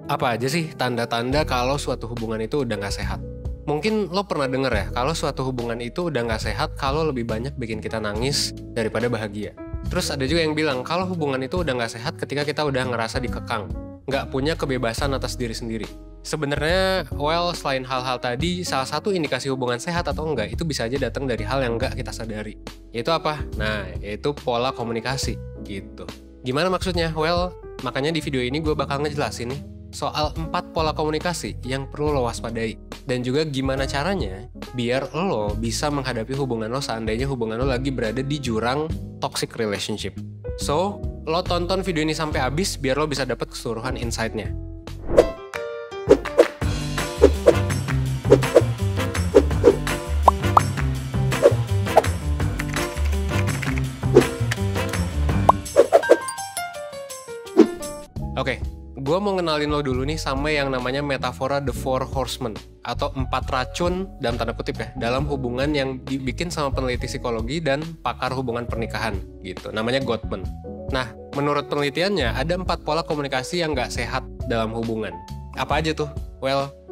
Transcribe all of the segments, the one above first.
Apa aja sih tanda-tanda kalau suatu hubungan itu udah nggak sehat? Mungkin lo pernah denger ya, kalau suatu hubungan itu udah nggak sehat kalau lebih banyak bikin kita nangis daripada bahagia. Terus ada juga yang bilang kalau hubungan itu udah nggak sehat ketika kita udah ngerasa dikekang, nggak punya kebebasan atas diri sendiri. Sebenarnya, selain hal-hal tadi, salah satu indikasi hubungan sehat atau enggak itu bisa aja datang dari hal yang nggak kita sadari. Yaitu apa? Nah, yaitu pola komunikasi, gitu. Gimana maksudnya? Makanya di video ini gue bakal ngejelasin nih soal 4 pola komunikasi yang perlu lo waspadai. Dan juga gimana caranya biar lo bisa menghadapi hubungan lo seandainya hubungan lo lagi berada di jurang toxic relationship. So, lo tonton video ini sampai habis biar lo bisa dapet keseluruhan insight-nya. Oke, gue mau ngenalin lo dulu nih sama yang namanya metafora The Four Horsemen atau 4 racun dalam tanda kutip ya dalam hubungan yang dibikin sama peneliti psikologi dan pakar hubungan pernikahan gitu, namanya Gottman. Nah, menurut penelitiannya ada 4 pola komunikasi yang nggak sehat dalam hubungan. Apa aja tuh?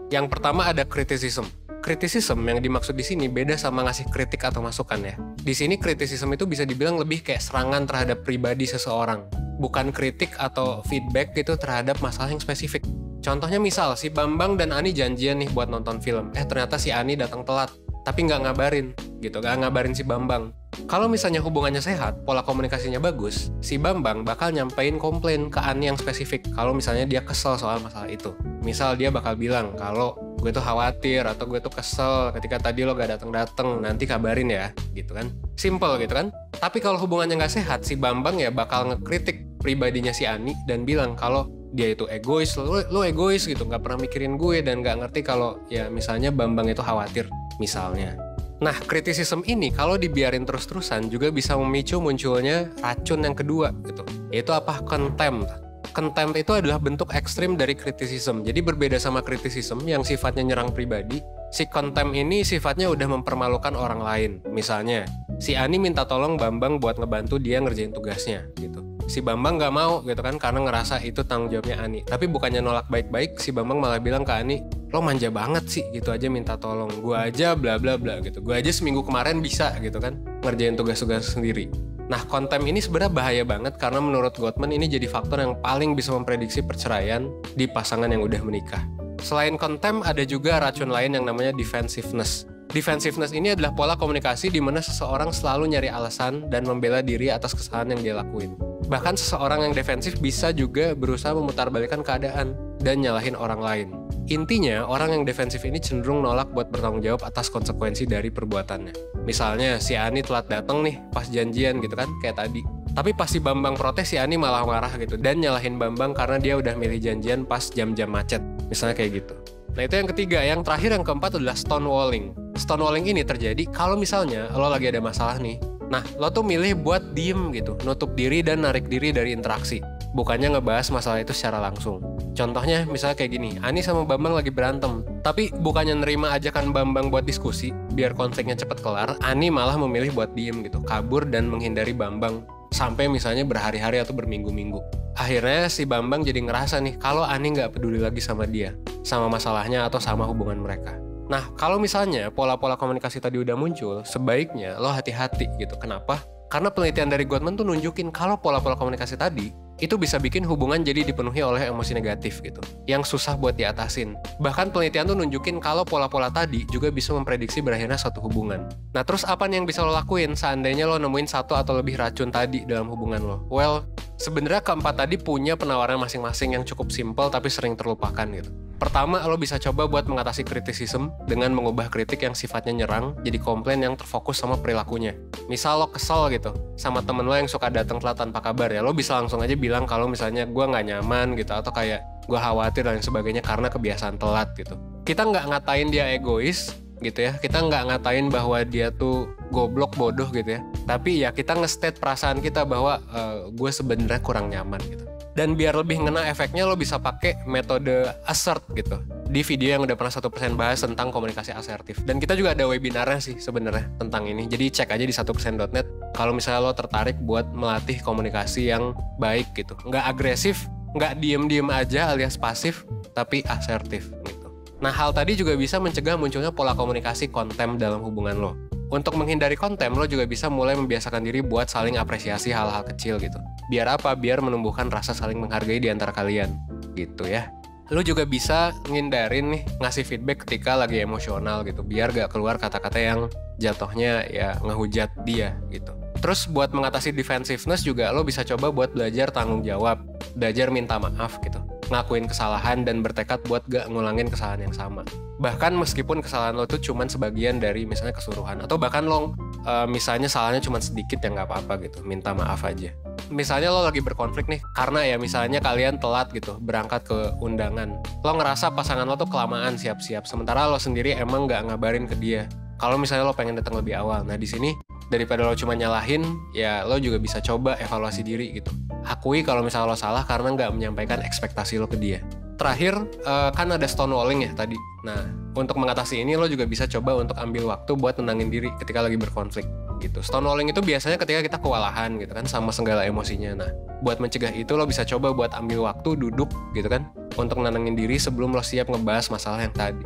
Yang pertama ada criticism. Criticism yang dimaksud di sini beda sama ngasih kritik atau masukan ya. Di sini criticism itu bisa dibilang lebih kayak serangan terhadap pribadi seseorang, bukan kritik atau feedback gitu terhadap masalah yang spesifik. Contohnya misal si Bambang dan Ani janjian nih buat nonton film, ternyata si Ani datang telat, tapi nggak ngabarin gitu, nggak ngabarin si Bambang. Kalau misalnya hubungannya sehat, pola komunikasinya bagus, si Bambang bakal nyampein komplain ke Ani yang spesifik kalau misalnya dia kesel soal masalah itu. Misal dia bakal bilang kalau gue tuh khawatir atau gue tuh kesel ketika tadi lo gak dateng-dateng, nanti kabarin ya, gitu kan. Simple gitu kan. Tapi kalau hubungannya gak sehat, si Bambang ya bakal ngekritik pribadinya si Ani dan bilang kalau dia itu egois, lo egois gitu, gak pernah mikirin gue dan gak ngerti kalau ya misalnya Bambang itu khawatir, misalnya. Nah, kritisisme ini kalau dibiarin terus-terusan juga bisa memicu munculnya racun yang kedua gitu, yaitu apa? Contempt. Contempt itu adalah bentuk ekstrim dari kritisisme. Jadi berbeda sama kritisisme yang sifatnya nyerang pribadi, si contempt ini sifatnya udah mempermalukan orang lain. Misalnya, si Ani minta tolong Bambang buat ngebantu dia ngerjain tugasnya gitu. Si Bambang gak mau gitu kan karena ngerasa itu tanggung jawabnya Ani. Tapi bukannya nolak baik-baik, si Bambang malah bilang ke Ani, lo manja banget sih gitu aja minta tolong. Gue aja bla bla bla gitu. Gue aja seminggu kemarin bisa gitu kan ngerjain tugas-tugas sendiri. Nah, contempt ini sebenarnya bahaya banget karena menurut Gottman ini jadi faktor yang paling bisa memprediksi perceraian di pasangan yang udah menikah. Selain contempt, ada juga racun lain yang namanya defensiveness. Defensiveness ini adalah pola komunikasi di mana seseorang selalu nyari alasan dan membela diri atas kesalahan yang dia lakuin. Bahkan seseorang yang defensif bisa juga berusaha memutarbalikkan keadaan dan nyalahin orang lain. Intinya, orang yang defensif ini cenderung nolak buat bertanggung jawab atas konsekuensi dari perbuatannya. Misalnya, si Ani telat datang nih pas janjian gitu kan, kayak tadi. Tapi pas si Bambang protes, si Ani malah marah gitu dan nyalahin Bambang karena dia udah milih janjian pas jam-jam macet. Misalnya kayak gitu. Nah, itu yang ketiga. Yang terakhir, yang keempat adalah stonewalling. Stonewalling ini terjadi kalau misalnya lo lagi ada masalah nih. Nah, lo tuh milih buat diem gitu, nutup diri dan narik diri dari interaksi. Bukannya ngebahas masalah itu secara langsung. Contohnya misalnya kayak gini, Ani sama Bambang lagi berantem. Tapi bukannya nerima ajakan Bambang buat diskusi, biar konfliknya cepet kelar, Ani malah memilih buat diem gitu, kabur dan menghindari Bambang. Sampai misalnya berhari-hari atau berminggu-minggu. Akhirnya si Bambang jadi ngerasa nih, kalau Ani gak peduli lagi sama dia, sama masalahnya atau sama hubungan mereka. Nah, kalau misalnya pola-pola komunikasi tadi udah muncul, sebaiknya lo hati-hati gitu. Kenapa? Karena penelitian dari Gottman tuh nunjukin kalau pola-pola komunikasi tadi itu bisa bikin hubungan jadi dipenuhi oleh emosi negatif gitu, yang susah buat diatasin. Bahkan penelitian tuh nunjukin kalau pola-pola tadi juga bisa memprediksi berakhirnya suatu hubungan. Nah, terus apa nih yang bisa lo lakuin seandainya lo nemuin satu atau lebih racun tadi dalam hubungan lo? Sebenarnya keempat tadi punya penawaran masing-masing yang cukup simpel tapi sering terlupakan gitu. Pertama, lo bisa coba buat mengatasi kritisisme dengan mengubah kritik yang sifatnya nyerang jadi komplain yang terfokus sama perilakunya. Misal lo kesel gitu sama temen lo yang suka datang telat tanpa kabar ya, lo bisa langsung aja bilang kalau misalnya gue nggak nyaman gitu atau kayak gue khawatir dan sebagainya karena kebiasaan telat gitu. Kita nggak ngatain dia egois gitu ya, kita nggak ngatain bahwa dia tuh goblok bodoh gitu ya, tapi ya kita nge-state perasaan kita bahwa gue sebenarnya kurang nyaman gitu. Dan biar lebih ngena efeknya, lo bisa pakai metode assert gitu. Di video yang udah pernah 1% bahas tentang komunikasi asertif. Dan kita juga ada webinarnya sih sebenarnya tentang ini. Jadi cek aja di 1%.net kalau misalnya lo tertarik buat melatih komunikasi yang baik gitu. Nggak agresif, nggak diem-diem aja alias pasif, tapi asertif gitu. Nah, hal tadi juga bisa mencegah munculnya pola komunikasi konten dalam hubungan lo. Untuk menghindari konten, lo juga bisa mulai membiasakan diri buat saling apresiasi hal-hal kecil gitu. Biar apa? Biar menumbuhkan rasa saling menghargai di antara kalian gitu ya. Lo juga bisa ngindarin nih ngasih feedback ketika lagi emosional gitu, biar gak keluar kata-kata yang jatuhnya ya ngehujat dia gitu. Terus buat mengatasi defensiveness juga lo bisa coba buat belajar tanggung jawab, belajar minta maaf gitu, ngakuin kesalahan dan bertekad buat gak ngulangin kesalahan yang sama. Bahkan meskipun kesalahan lo tuh cuman sebagian dari misalnya keseluruhan, atau bahkan lo misalnya salahnya cuman sedikit ya gak apa-apa gitu, minta maaf aja. Misalnya lo lagi berkonflik nih, karena ya misalnya kalian telat gitu berangkat ke undangan. Lo ngerasa pasangan lo tuh kelamaan siap-siap, sementara lo sendiri emang gak ngabarin ke dia kalau misalnya lo pengen datang lebih awal. Nah di sini daripada lo cuma nyalahin, ya lo juga bisa coba evaluasi diri gitu. Akui kalau misalnya lo salah karena nggak menyampaikan ekspektasi lo ke dia. Terakhir, kan ada stonewalling ya tadi. Nah, untuk mengatasi ini lo juga bisa coba untuk ambil waktu buat tenangin diri ketika lagi berkonflik gitu. Stonewalling itu biasanya ketika kita kewalahan gitu kan sama segala emosinya. Nah, buat mencegah itu lo bisa coba buat ambil waktu duduk gitu kan untuk nenangin diri sebelum lo siap ngebahas masalah yang tadi.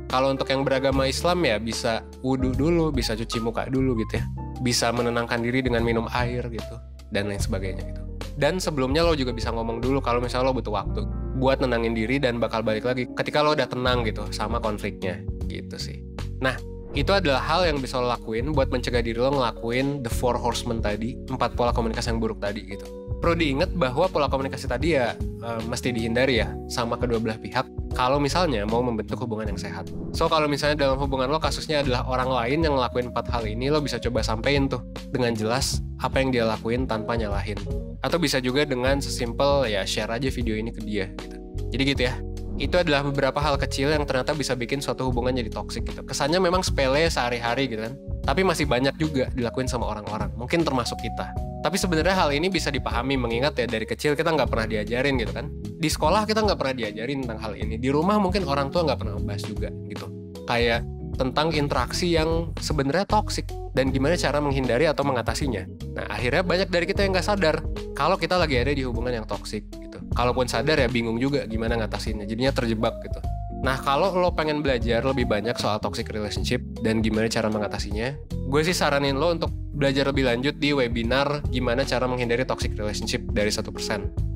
Kalau untuk yang beragama Islam ya bisa wudhu dulu, bisa cuci muka dulu gitu ya. Bisa menenangkan diri dengan minum air gitu, dan lain sebagainya gitu. Dan sebelumnya lo juga bisa ngomong dulu kalau misalnya lo butuh waktu buat nenangin diri dan bakal balik lagi ketika lo udah tenang gitu sama konfliknya gitu sih. Nah, itu adalah hal yang bisa lo lakuin buat mencegah diri lo ngelakuin the 4 horsemen tadi, 4 pola komunikasi yang buruk tadi gitu. Perlu diingat bahwa pola komunikasi tadi ya mesti dihindari ya sama kedua belah pihak kalau misalnya mau membentuk hubungan yang sehat. So kalau misalnya dalam hubungan lo kasusnya adalah orang lain yang ngelakuin 4 hal ini, lo bisa coba sampein tuh dengan jelas apa yang dia lakuin tanpa nyalahin. Atau bisa juga dengan sesimpel ya share aja video ini ke dia gitu. Jadi gitu ya. Itu adalah beberapa hal kecil yang ternyata bisa bikin suatu hubungan jadi toksik gitu. Kesannya memang sepele sehari-hari gitu kan. Tapi masih banyak juga dilakuin sama orang-orang, mungkin termasuk kita. Tapi sebenarnya hal ini bisa dipahami mengingat ya dari kecil kita nggak pernah diajarin gitu kan. Di sekolah kita nggak pernah diajarin tentang hal ini. Di rumah mungkin orang tua nggak pernah ngebahas juga gitu. Kayak tentang interaksi yang sebenarnya toksik dan gimana cara menghindari atau mengatasinya. Nah akhirnya banyak dari kita yang nggak sadar kalau kita lagi ada di hubungan yang toksik gitu. Kalaupun sadar ya bingung juga gimana ngatasinnya. Jadinya terjebak gitu. Nah kalau lo pengen belajar lebih banyak soal toxic relationship dan gimana cara mengatasinya, gue sih saranin lo untuk belajar lebih lanjut di webinar gimana cara menghindari toxic relationship dari 1%.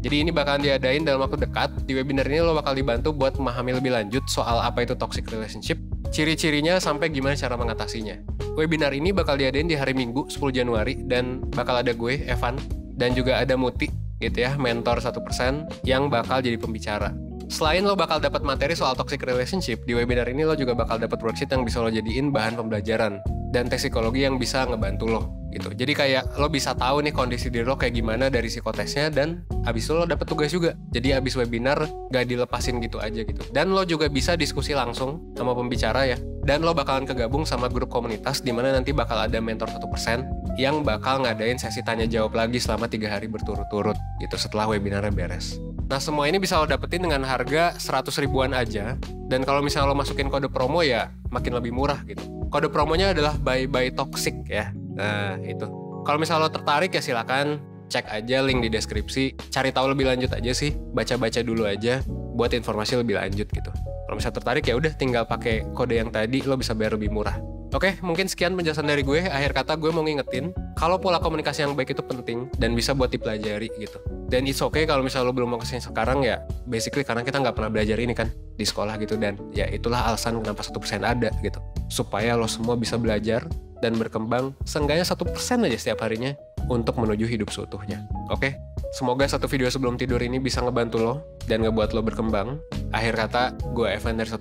Jadi ini bakalan diadain dalam waktu dekat. Di webinar ini lo bakal dibantu buat memahami lebih lanjut soal apa itu toxic relationship, ciri-cirinya sampai gimana cara mengatasinya. Webinar ini bakal diadain di hari Minggu 10 Januari dan bakal ada gue, Evan, dan juga ada Muti gitu ya, mentor 1% yang bakal jadi pembicara. Selain lo bakal dapat materi soal toxic relationship, di webinar ini lo juga bakal dapat worksheet yang bisa lo jadiin bahan pembelajaran dan tes psikologi yang bisa ngebantu lo gitu. Jadi kayak lo bisa tahu nih kondisi diri lo kayak gimana dari psikotesnya dan abis itu lo dapet tugas juga. Jadi abis webinar gak dilepasin gitu aja gitu. Dan lo juga bisa diskusi langsung sama pembicara ya. Dan lo bakalan kegabung sama grup komunitas di mana nanti bakal ada mentor 1% yang bakal ngadain sesi tanya jawab lagi selama 3 hari berturut-turut gitu setelah webinarnya beres. Nah semua ini bisa lo dapetin dengan harga 100 ribuan aja. Dan kalau misalnya lo masukin kode promo ya makin lebih murah gitu. Kode promonya adalah bye toxic ya. Nah itu. Kalau misalnya lo tertarik ya silakan cek aja link di deskripsi. Cari tahu lebih lanjut aja sih. Baca-baca dulu aja buat informasi lebih lanjut gitu. Kalau misalnya tertarik ya udah tinggal pakai kode yang tadi, lo bisa bayar lebih murah. Oke, mungkin sekian penjelasan dari gue. Akhir kata gue mau ngingetin kalau pola komunikasi yang baik itu penting dan bisa buat dipelajari gitu. Dan it's okay kalau misalnya lo belum mau kesini sekarang ya basically karena kita nggak pernah belajar ini kan di sekolah gitu. Dan ya itulah alasan kenapa 1% ada gitu. Supaya lo semua bisa belajar dan berkembang seenggaknya 1% aja setiap harinya untuk menuju hidup seutuhnya. Oke? Semoga satu video sebelum tidur ini bisa ngebantu lo dan ngebuat lo berkembang. Akhir kata, gue Evan dari 1%.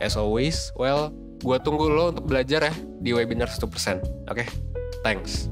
As always, well, gue tunggu lo untuk belajar ya di webinar 1%. Oke? Thanks.